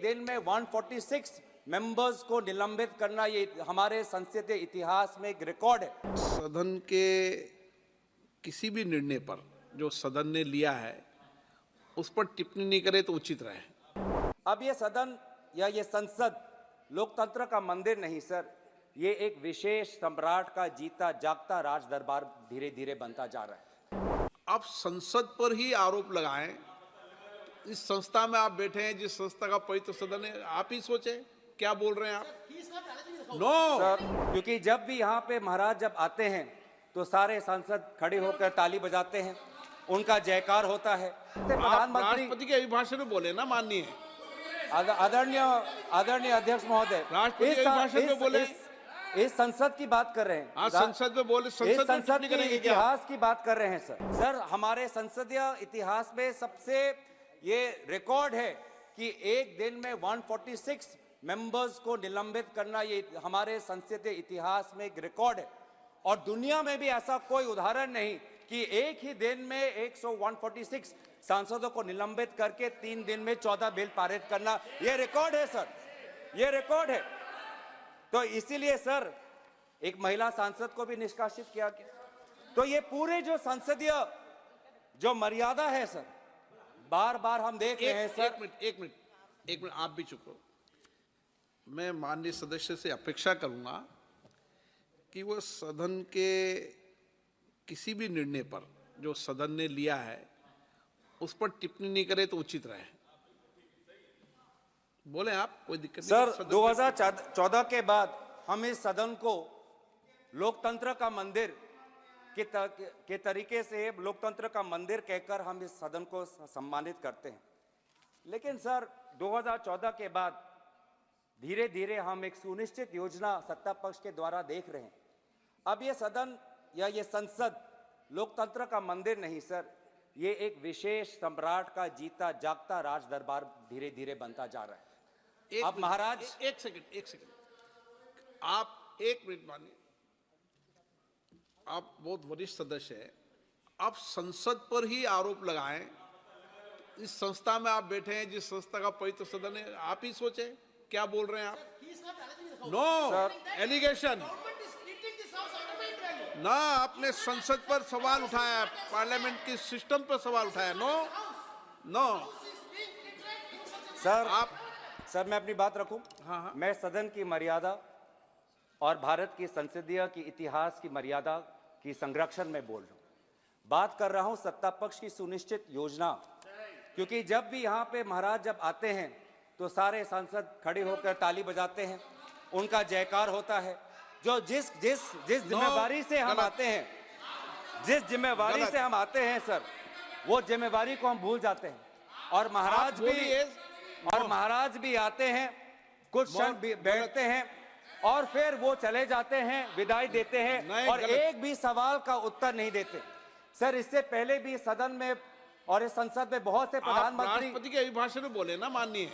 दिन में 146 मेंबर्स को निलंबित करना, ये हमारे संसदीय इतिहास में एक रिकॉर्ड है। सदन के किसी भी निर्णय पर जो सदन ने लिया है उस पर टिप्पणी नहीं करे तो उचित रहे। अब ये सदन या ये संसद लोकतंत्र का मंदिर नहीं सर, ये एक विशेष सम्राट का जीता जागता राज दरबार धीरे धीरे बनता जा रहा है। आप संसद पर ही आरोप लगाएं। इस संस्था में आप बैठे हैं, जिस संस्था का पवित्र सदन है, आप ही सोचे क्या बोल रहे हैं आप। नो सर, क्योंकि जब भी यहाँ पे महाराज जब आते हैं तो सारे सांसद खड़े होकर ताली बजाते हैं, उनका जयकार होता है। राष्ट्रपति के अभिभाषण में बोले ना, माननीय आदरणीय अध्यक्ष महोदय, राष्ट्रपति अभिभाषण में बोले। इस संसद की बात कर रहे हैं। आज संसद में बोले, संसद के इतिहास की बात कर रहे हैं सर। हमारे संसदीय इतिहास में सबसे ये रिकॉर्ड है कि एक दिन में 146 मेंबर्स को निलंबित करना, ये हमारे संसदीय इतिहास में एक रिकॉर्ड है। और दुनिया में भी ऐसा कोई उदाहरण नहीं कि एक ही दिन में 146 सांसदों को निलंबित करके 3 दिन में 14 बिल पारित करना, ये रिकॉर्ड है सर, ये रिकॉर्ड है। तो इसीलिए सर एक महिला सांसद को भी निष्कासित किया गया। तो ये पूरे जो संसदीय जो मर्यादा है सर, बार बार हम देख रहे हैं सर। एक मिनट आप भी चुप रहो। मैं माननीय सदस्य से अपेक्षा करूंगा कि वो सदन के किसी भी निर्णय पर जो सदन ने लिया है उस पर टिप्पणी नहीं करे तो उचित रहे। बोले आप, कोई दिक्कत नहीं सर। 2014 के बाद हम इस सदन को लोकतंत्र का मंदिर के तरीके से, लोकतंत्र का मंदिर कहकर हम इस सदन को सम्मानित करते हैं। लेकिन सर 2014 के बाद धीरे धीरे हम एक सुनिश्चित योजना सत्ता पक्ष के द्वारा देख रहे हैं। अब ये सदन या ये संसद लोकतंत्र का मंदिर नहीं सर, ये एक विशेष सम्राट का जीता जागता राज दरबार धीरे धीरे बनता जा रहा है। अब महाराज एक सेकंड आप 1 मिनट मानिए। आप बहुत वरिष्ठ सदस्य हैं, आप संसद पर ही आरोप लगाएं। इस संस्था में आप बैठे हैं, जिस संस्था का पवित्र सदन है, आप ही सोचे क्या बोल रहे हैं आप। नो सर, एलिगेशन ना, आपने संसद पर सवाल उठाया, पार्लियामेंट की सिस्टम पर सवाल उठाया। नो सर मैं अपनी बात रखूं। हाँ। मैं सदन की मर्यादा और भारत की संसदीय की इतिहास की मर्यादा की संरक्षण में बोल रहा हूं। बात कर रहा हूं सत्ता पक्ष की सुनिश्चित योजना, क्योंकि जब भी यहाँ पे महाराज जब आते हैं तो सारे सांसद खड़े होकर ताली बजाते हैं, उनका जयकार होता है। जो जिस जिम्मेवारी से हम आते हैं, जिस जिम्मेवारी से हम आते हैं सर, वो जिम्मेवारी को हम भूल जाते हैं। और महाराज भी आते हैं, कुछ क्षण बैठते हैं और फिर वो चले जाते हैं, विदाई देते हैं और एक भी सवाल का उत्तर नहीं देते। सर इससे पहले भी सदन में और इस संसद में बहुत से प्रधानमंत्री राष्ट्रपति के अभिभाषण में बोले ना, माननीय